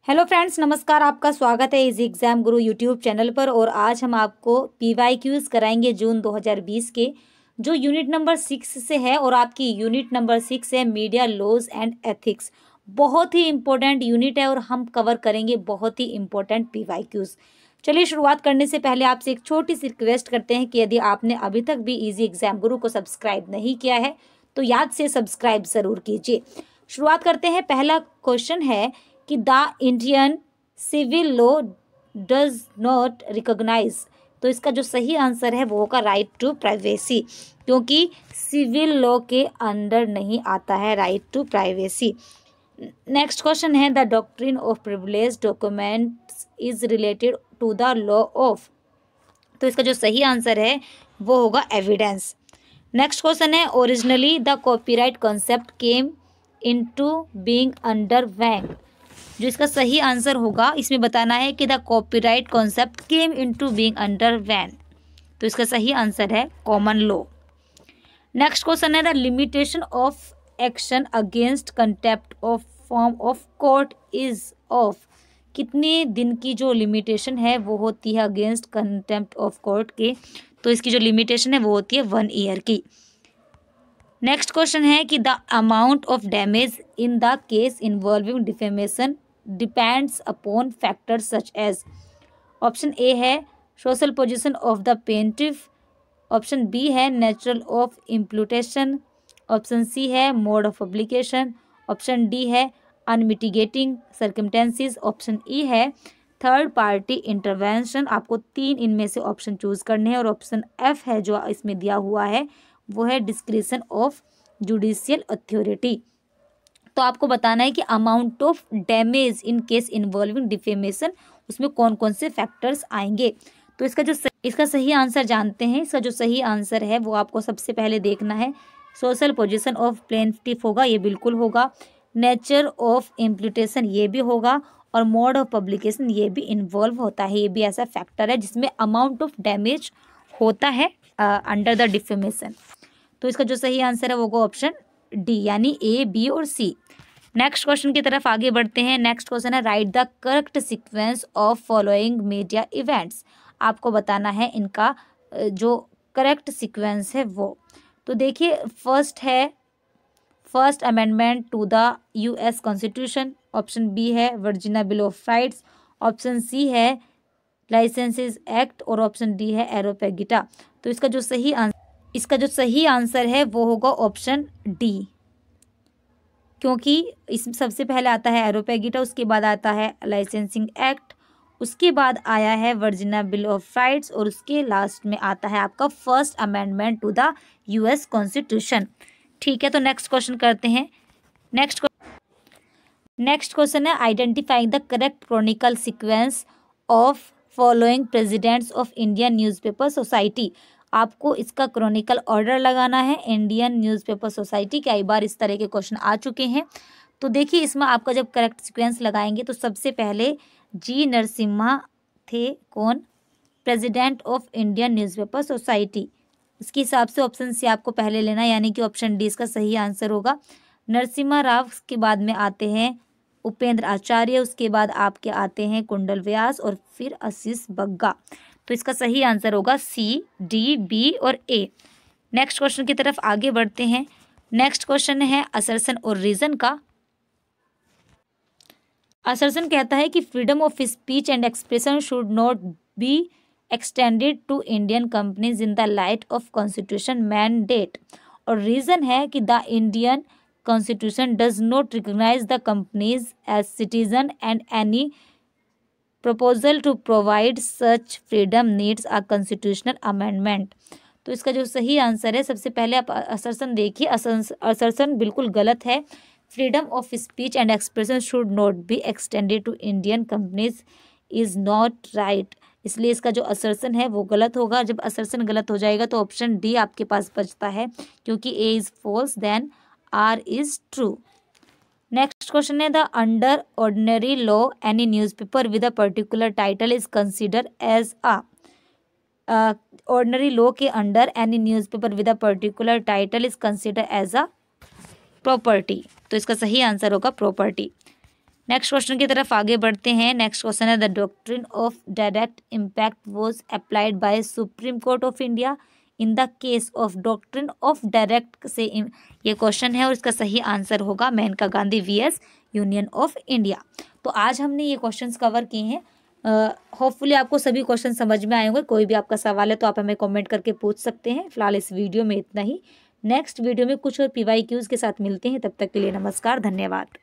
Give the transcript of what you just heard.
Hello friends, नमस्कार। आपका स्वागत है इस एग्जाम गुरु यूट्यूब चैनल पर। और आज हम आपको PYQs कराएंगे जून 2020 के, जो यूनिट नंबर 6 से है। और आपकी यूनिट नंबर 6 है मीडिया लॉज एंड एथिक्स। बहुत ही इंपॉर्टेंट यूनिट है और हम कवर करेंगे बहुत ही इंपॉर्टेंट PYQs। चलिए, शुरुआत करने से पहले आपसे एक छोटी सी रिक्वेस्ट करते हैं कि यदि आपने अभी तक भी इजी एग्जाम गुरु को सब्सक्राइब नहीं किया है तो याद से सब्सक्राइब जरूर कीजिए। शुरुआत करते हैं। पहला क्वेश्चन है कि the Indian civil law does not recognise. तो इसका जो सही आंसर है वो होगा राइट टू प्राइवेसी, क्योंकि सिविल लॉ के अंडर नहीं आता है right to privacy. Next question है the doctrine of privilege documents is related to the law of. तो इसका जो सही आंसर है वो होगा एविडेंस। नेक्स्ट क्वेश्चन है originally the copyright concept came into being under when. जो इसका सही आंसर होगा, इसमें बताना है कि the copyright concept came into being under when. तो इसका सही आंसर है कॉमन लॉ। नेक्स्ट क्वेश्चन है the limitation of action against contempt of form of court is of. कितने दिन की जो लिमिटेशन है वो होती है अगेंस्ट कंटेम्प्ट ऑफ कोर्ट के। तो इसकी जो लिमिटेशन है वो होती है 1 ईयर की। नेक्स्ट क्वेश्चन है कि the amount of damage in the case involving defamation depends upon factors such as. Option A है social position of the plaintiff, option B है natural of imputation, option C है mode of publication, option D है unmitigating circumstances, option E है third party intervention. आपको 3 इनमें से option choose करने हैं। और ऑप्शन एफ है जो इसमें दिया हुआ है वो है डिस्क्रिशन ऑफ जुडिशियल अथॉरिटी। तो आपको बताना है कि amount of damage in case involving defamation, उसमें कौन कौन से फैक्टर्स आएंगे। तो इसका सही आंसर जानते हैं। इसका जो सही आंसर है वो आपको सबसे पहले देखना है। सोशल पोजीशन ऑफ प्लेंटिफ होगा, ये बिल्कुल होगा। नेचर ऑफ इम्प्यूटेशन ये भी होगा। और मोड ऑफ पब्लिकेशन ये भी इन्वॉल्व होता है। ये भी ऐसा फैक्टर है जिसमें अमाउंट ऑफ डैमेज होता है अंडर द डिफेमेशन। तो इसका जो सही आंसर है वो होगा ऑप्शन डी, यानी ए, बी और सी। नेक्स्ट क्वेश्चन की तरफ आगे बढ़ते हैं। नेक्स्ट क्वेश्चन है right the correct sequence of following media events. आपको बताना है इनका जो करेक्ट सीक्वेंस है वो। तो देखिए, फर्स्ट है first amendment to the US constitution, option B है Virginia bill of rights, option C है लाइसेंसेस एक्ट और ऑप्शन डी है एरोपेगिटा। तो इसका जो सही आंसर है वो होगा ऑप्शन डी, क्योंकि इस सबसे पहले आता है एरोपेगिटा, उसके बाद आता है लाइसेंसिंग एक्ट, उसके बाद आया है वर्जीनिया बिल ऑफ राइट्स और उसके लास्ट में आता है आपका first amendment to the US constitution. ठीक है, तो नेक्स्ट क्वेश्चन करते हैं। नेक्स्ट क्वेश्चन है identifying the correct chronicle sequence of following presidents of Indian newspaper society. आपको इसका क्रॉनिकल ऑर्डर लगाना है। इंडियन न्यूज़पेपर सोसाइटी कई बार इस तरह के क्वेश्चन आ चुके हैं। तो देखिए, इसमें आपका जब करेक्ट सीक्वेंस लगाएंगे तो सबसे पहले जी नरसिम्हा थे, कौन, president of Indian newspaper society. इसके हिसाब से ऑप्शन सी आपको पहले लेना है, यानी कि ऑप्शन डी इसका सही आंसर होगा। नरसिम्हा राव के बाद में आते हैं उपेंद्र आचार्य, उसके बाद आपके आते हैं कुंडल व्यास और फिर आशीष बग्गा। तो इसका सही आंसर होगा सी, डी, बी और ए। नेक्स्ट क्वेश्चन की तरफ आगे बढ़ते हैं। नेक्स्ट क्वेश्चन है असर्शन और रीजन का। असर्शन कहता है कि freedom of speech and expression should not be extended to Indian companies in the light of constitution mandate. और रीजन है कि the Indian constitution does not recognise the companies as citizen and any proposal to provide such freedom needs a constitutional amendment. तो इसका जो सही answer है, सबसे पहले आप असर्शन देखिए। असर्शन बिल्कुल गलत है। Freedom of speech and expression should not be extended to Indian companies is not right. इसलिए इसका जो असर्शन है वो गलत होगा। जब असर्शन गलत हो जाएगा तो ऑप्शन डी आपके पास बचता है, क्योंकि A is false then R is true. Next question है the under ordinary law any newspaper with a particular title is consider as a. Ordinary law के under any newspaper with a particular title is consider as a property. तो इसका सही answer होगा property. Next question की तरफ आगे बढ़ते हैं। नेक्स्ट क्वेश्चन है, the doctrine of direct impact was applied by supreme court of India in the case of doctrine of direct से ये क्वेश्चन है और इसका सही आंसर होगा Maneka Gandhi VS union of India. तो आज हमने ये क्वेश्चंस कवर किए हैं। होपफुली आपको सभी क्वेश्चन समझ में आए होंगे। कोई भी आपका सवाल है तो आप हमें कमेंट करके पूछ सकते हैं। फिलहाल इस वीडियो में इतना ही। नेक्स्ट वीडियो में कुछ और PYQs के साथ मिलते हैं। तब तक के लिए नमस्कार, धन्यवाद।